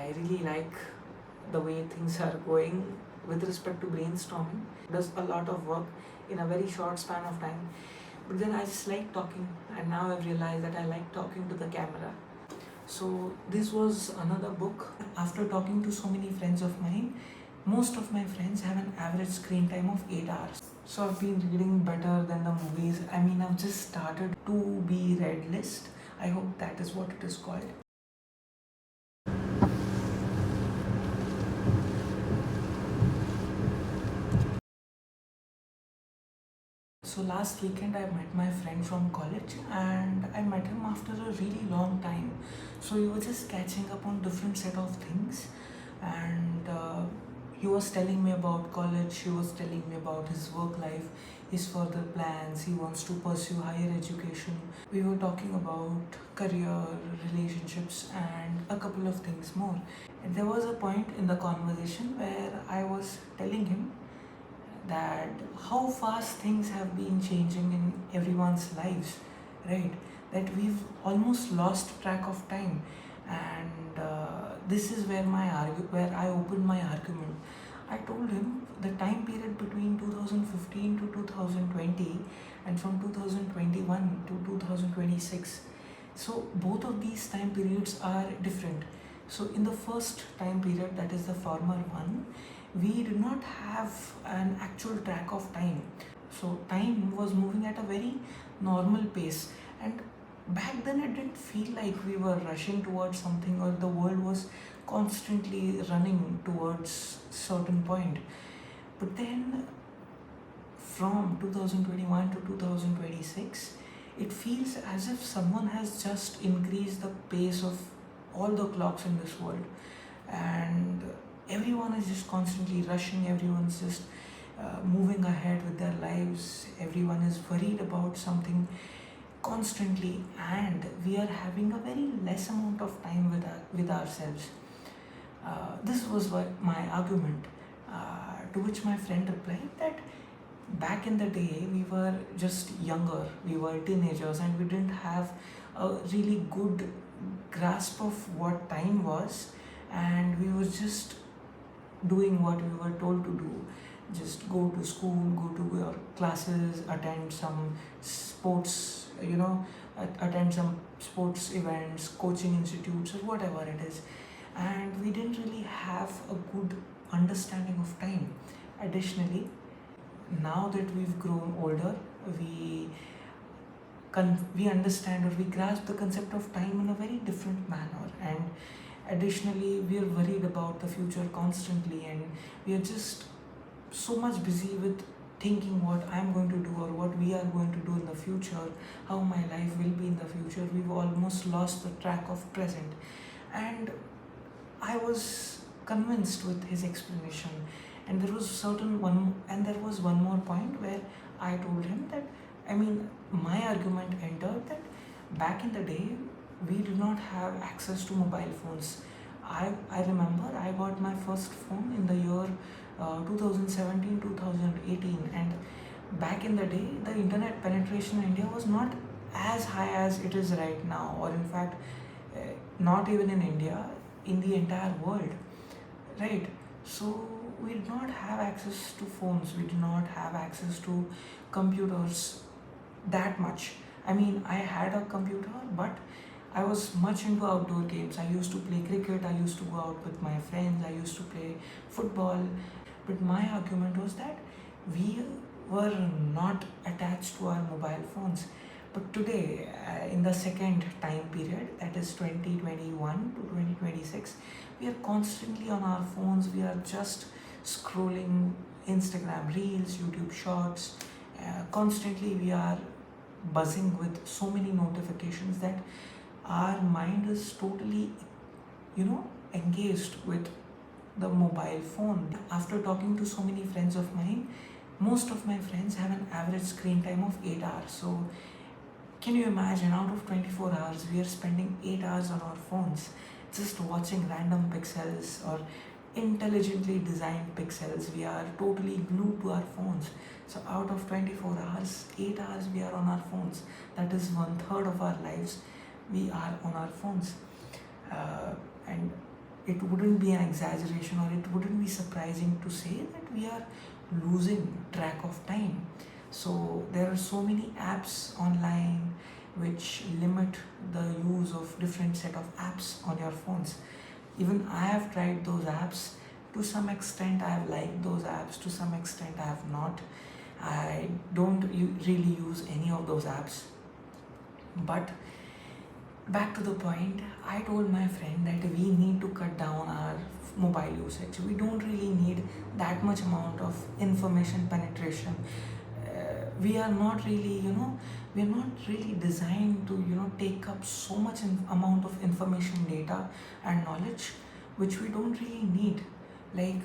I really like the way things are going with respect to brainstorming. Does a lot of work in a very short span of time. But then I just like talking, and now I've realized that I like talking to the camera. So this was another book. After talking to so many friends of mine, most of my friends have an average screen time of 8 hours. So I've been reading better than the movies. I mean, I've just started to be read list. I hope that is what it is called. So last weekend I met my friend from college, and I met him after a really long time. So we were just catching up on different set of things, and he was telling me about college. He was telling me about his work life, his further plans. He wants to pursue higher education. We were talking about career, relationships, and a couple of things more. And there was a point in the conversation where I was telling him that how fast things have been changing in everyone's lives, right? That we've almost lost track of time, and this is where where I opened my argument. I told him the time period between 2015 to 2020, and from 2021 to 2026. So both of these time periods are different. So in the first time period, that is the former one, we did not have an actual track of time. So time was moving at a very normal pace, and back then it didn't feel like we were rushing towards something, or the world was constantly running towards certain point. But then from 2021 to 2026, it feels as if someone has just increased the pace of all the clocks in this world, and everyone is just constantly rushing. Everyone's just moving ahead with their lives. Everyone is worried about something constantly, and we are having a very less amount of time with ourselves. This was my argument, to which my friend replied that back in the day we were just younger, we were teenagers, and we didn't have a really good grasp of what time was, and we were just doing what we were told to do. Just go to school, go to your classes, attend some sports, attend some sports events, coaching institutes, or whatever it is. And we didn't really have a good understanding of time. Additionally, now that we've grown older, we we understand, or we grasp the concept of time in a very different manner. And additionally, we are worried about the future constantly, and we are just so much busy with thinking what I'm going to do, or what we are going to do in the future, how my life will be in the future. We've almost lost the track of present. And I was convinced with his explanation, and there was one more point where I told him that, I mean, my argument entered that back in the day we did not have access to mobile phones. I remember I got my first phone in the year 2017 2018, and back in the day the internet penetration in India was not as high as it is right now, or in fact not even in India, in the entire world, right? So we did not have access to phones, we did not have access to computers that much. I mean, I had a computer, but I was much into outdoor games. I used to play cricket, I used to go out with my friends, I used to play football. But my argument was that we were not attached to our mobile phones. But today, in the second time period, that is 2021 to 2026, we are constantly on our phones. We are just scrolling Instagram Reels, YouTube Shorts. Constantly, we are buzzing with so many notifications that our mind is totally, engaged with the mobile phone. After talking to so many friends of mine, most of my friends have an average screen time of 8 hours. So can you imagine, out of 24 hours, we are spending 8 hours on our phones just watching random pixels or intelligently designed pixels. We are totally glued to our phones. So out of 24 hours, 8 hours we are on our phones. That is 1/3 of our lives we are on our phones. And it wouldn't be an exaggeration, or it wouldn't be surprising to say that we are losing track of time. So there are so many apps online which limit the use of different set of apps on your phones. Even I have tried those apps. To some extent I have liked those apps, to some extent I have not. I don't really use any of those apps. But back to the point, I told my friend that we need to cut down our mobile usage. We don't really need that much amount of information penetration. We are not really, we are not really designed to, take up so much amount of information, data, and knowledge, which we don't really need. Like,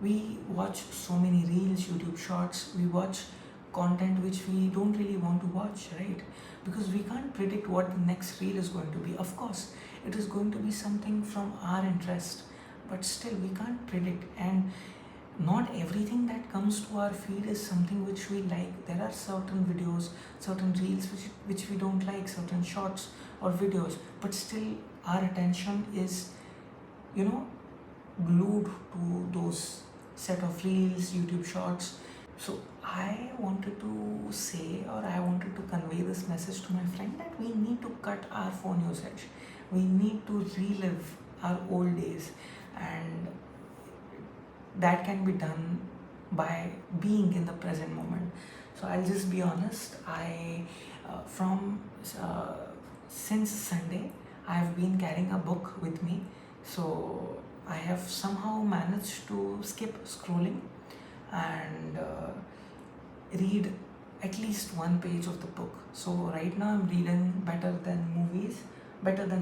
we watch so many reels, YouTube shorts, we watch content which we don't really want to watch, right? Because we can't predict what the next reel is going to be. Of course, it is going to be something from our interest, but still we can't predict. And not everything that comes to our feed is something which we like. There are certain videos, certain reels which we don't like, certain shorts or videos, but still our attention is, glued to those set of reels, YouTube shorts. So I wanted to say, or I wanted to convey this message to my friend, that we need to cut our phone usage. We need to relive our old days, and that can be done by being in the present moment. So I'll just be honest. I from since Sunday, I've been carrying a book with me. So I have somehow managed to skip scrolling and read at least one page of the book. So right now I'm reading better than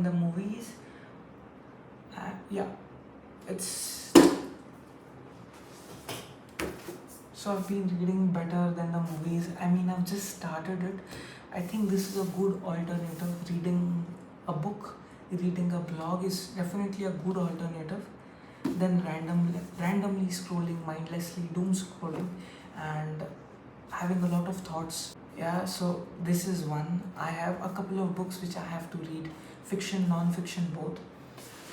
the movies. Yeah, it's so I've been reading better than the movies. I mean, I've just started it. I think this is a good alternative. Reading a book, reading a blog is definitely a good alternative than randomly scrolling mindlessly, doom scrolling, and having a lot of thoughts. Yeah, so this is one. I have a couple of books which I have to read, fiction, non-fiction, both.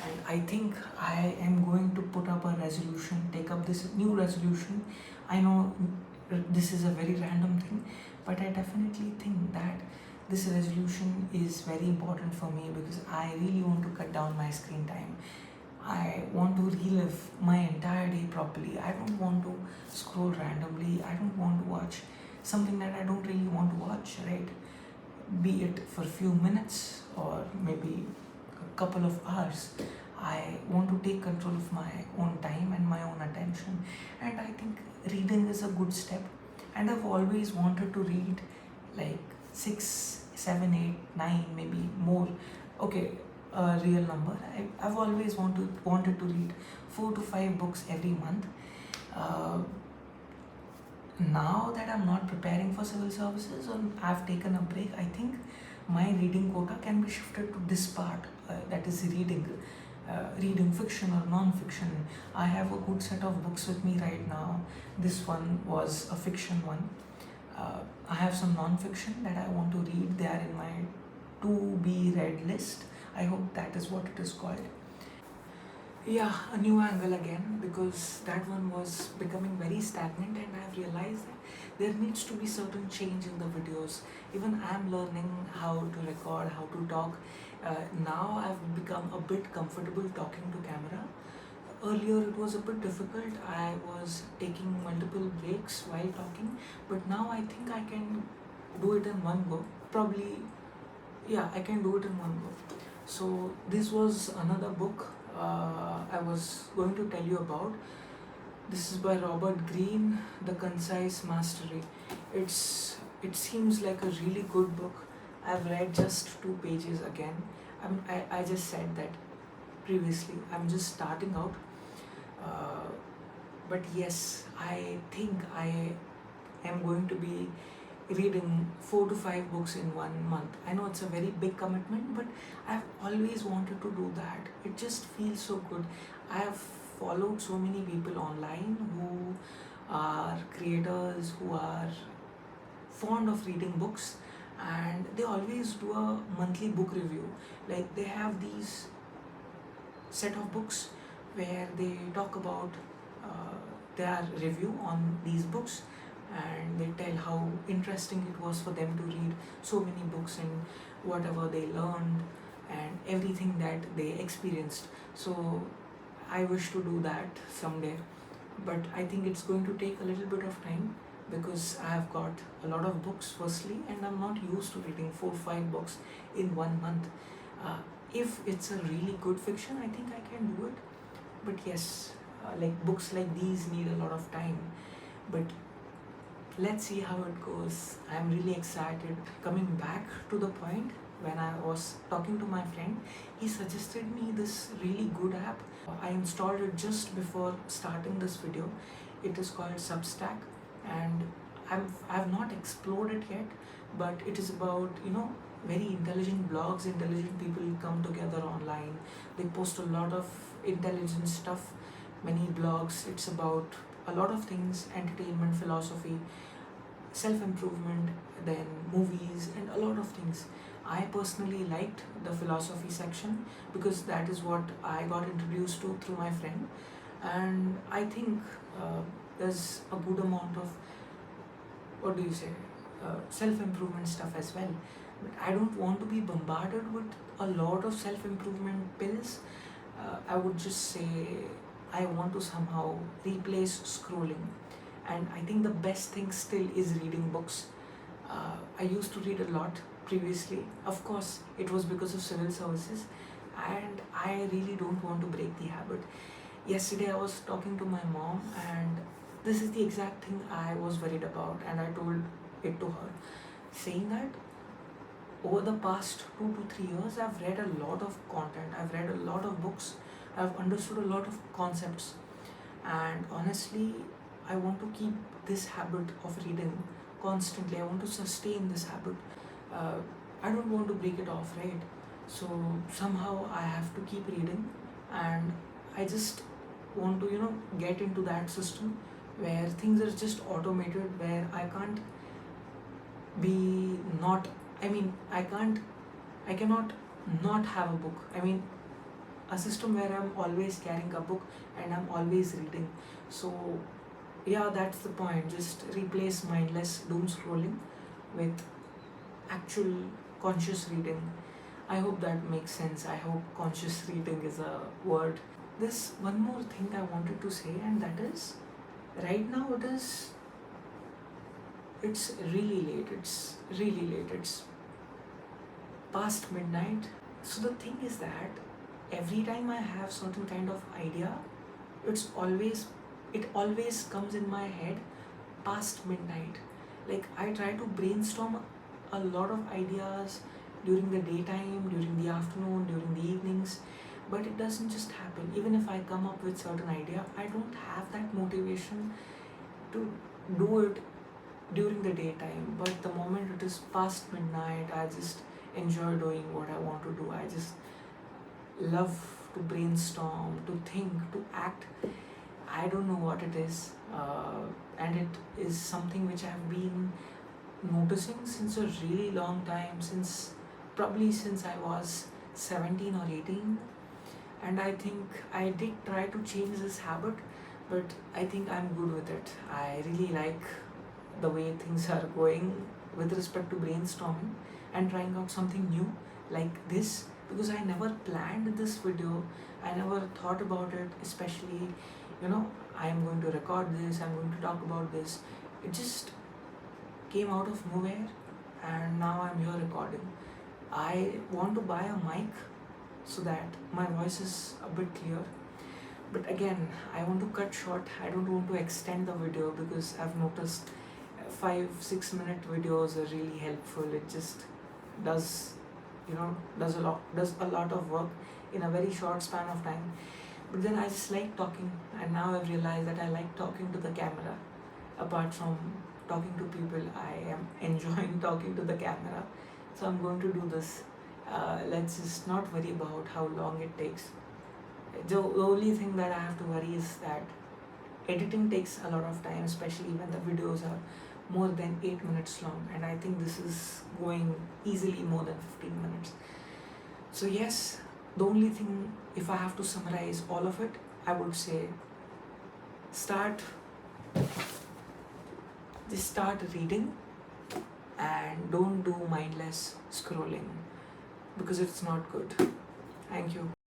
And I think I am going to put up a resolution, take up this new resolution. I know this is a very random thing, but I definitely think that this resolution is very important for me, because I really want to cut down my screen time. I want to relive my entire day properly. I don't want to scroll randomly. I don't want to watch something that I don't really want to watch, right? Be it for a few minutes or maybe a couple of hours. I want to take control of my own time and my own attention. And I think reading is a good step. And I've always wanted to read like 6, 7, 8, 9, maybe more. Okay, a real number. I've always wanted to read 4 to 5 books every month. Now that I'm not preparing for civil services, or I've taken a break, I think my reading quota can be shifted to this part, that is reading fiction or non-fiction. I have a good set of books with me right now. This one was a fiction one. I have some non-fiction that I want to read. They are in my to be read list. I hope that is what it is called. Yeah, a new angle again, because that one was becoming very stagnant, and I've realized that there needs to be certain change in the videos. Even I'm learning how to record, how to talk. Now I've become a bit comfortable talking to camera. Earlier it was a bit difficult. I was taking multiple breaks while talking, but now I think I can do it in one go. Probably, yeah, I can do it in one go. So this was another book I was going to tell you about. This is by Robert Greene, The Concise Mastery. It seems like a really good book. I've read just 2 pages again. I just said that previously. I'm just starting out. But yes, I think I am going to be reading 4 to 5 books in 1 month. I know it's a very big commitment, but I've always wanted to do that. It just feels so good. I have followed so many people online who are creators, who are fond of reading books, and they always do a monthly book review. Like, they have these set of books where they talk about uh, their review on these books, and they tell how interesting it was for them to read so many books and whatever they learned and everything that they experienced. So I wish to do that someday, but I think it's going to take a little bit of time because I have got a lot of books firstly, and I'm not used to reading 4 5 books in 1 month. Uh, if it's a really good fiction, I think I can do it. But yes, like books like these need a lot of time. But let's see how it goes. I'm really excited. Coming back to the point, when I was talking to my friend, he suggested me this really good app. I installed it just before starting this video. It is called Substack, and I've not explored it yet, but it is about, very intelligent blogs. Intelligent people come together online. They post a lot of intelligent stuff, many blogs. It's about a lot of things: entertainment, philosophy, self improvement, then movies, and a lot of things. I personally liked the philosophy section because that is what I got introduced to through my friend, and I think there's a good amount of, what do you say, self improvement stuff as well. But I don't want to be bombarded with a lot of self improvement pills. I would just say I want to somehow replace scrolling, and I think the best thing still is reading books. I used to read a lot previously. Of course, it was because of civil services, and I really don't want to break the habit. Yesterday, I was talking to my mom, and this is the exact thing I was worried about, and I told it to her, saying that over the past 2 to 3 years, I've read a lot of content, I've read a lot of books, I've understood a lot of concepts, and honestly, I want to keep this habit of reading constantly. I want to sustain this habit. uh, I don't want to break it off, right? So somehow I have to keep reading, and I just want to, get into that system where things are just automated, where I can't be not, I mean, I cannot not have a book. I mean, a system where I'm always carrying a book and I'm always reading. So yeah, that's the point. Just replace mindless doom scrolling with actual conscious reading. I hope that makes sense. I hope conscious reading is a word. There's one more thing I wanted to say, and that is, right now it's really late. It's really late. It's past midnight. So the thing is that every time I have certain kind of idea, it's always it always comes in my head past midnight. Like I try to brainstorm a lot of ideas during the daytime, during the afternoon, during the evenings, but it doesn't just happen. Even if I come up with certain idea, I don't have that motivation to do it during the daytime. But the moment it is past midnight, I just enjoy doing what I want to do. I just love to brainstorm, to think, to act. I don't know what it is, and it is something which I've been noticing since a really long time, probably since I was 17 or 18. And I think I did try to change this habit, but I think I'm good with it. I really like the way things are going with respect to brainstorming and trying out something new like this, because I never planned this video. I never thought about it, especially, I am going to record this, I'm going to talk about this. It just came out of nowhere, and now I'm here recording. I want to buy a mic so that my voice is a bit clear. But again, I want to cut short. I don't want to extend the video because I've noticed 5 6 minute videos are really helpful. It just does, does a lot of work in a very short span of time. But then I just like talking, and now I've realized that I like talking to the camera. Apart from talking to people, I am enjoying talking to the camera. So I'm going to do this. Let's just not worry about how long it takes. The only thing that I have to worry is that editing takes a lot of time, especially when the videos are more than 8 minutes long, and I think this is going easily more than 15 minutes. So yes, the only thing, if I have to summarize all of it, I would say start just start reading and don't do mindless scrolling because it's not good. Thank you.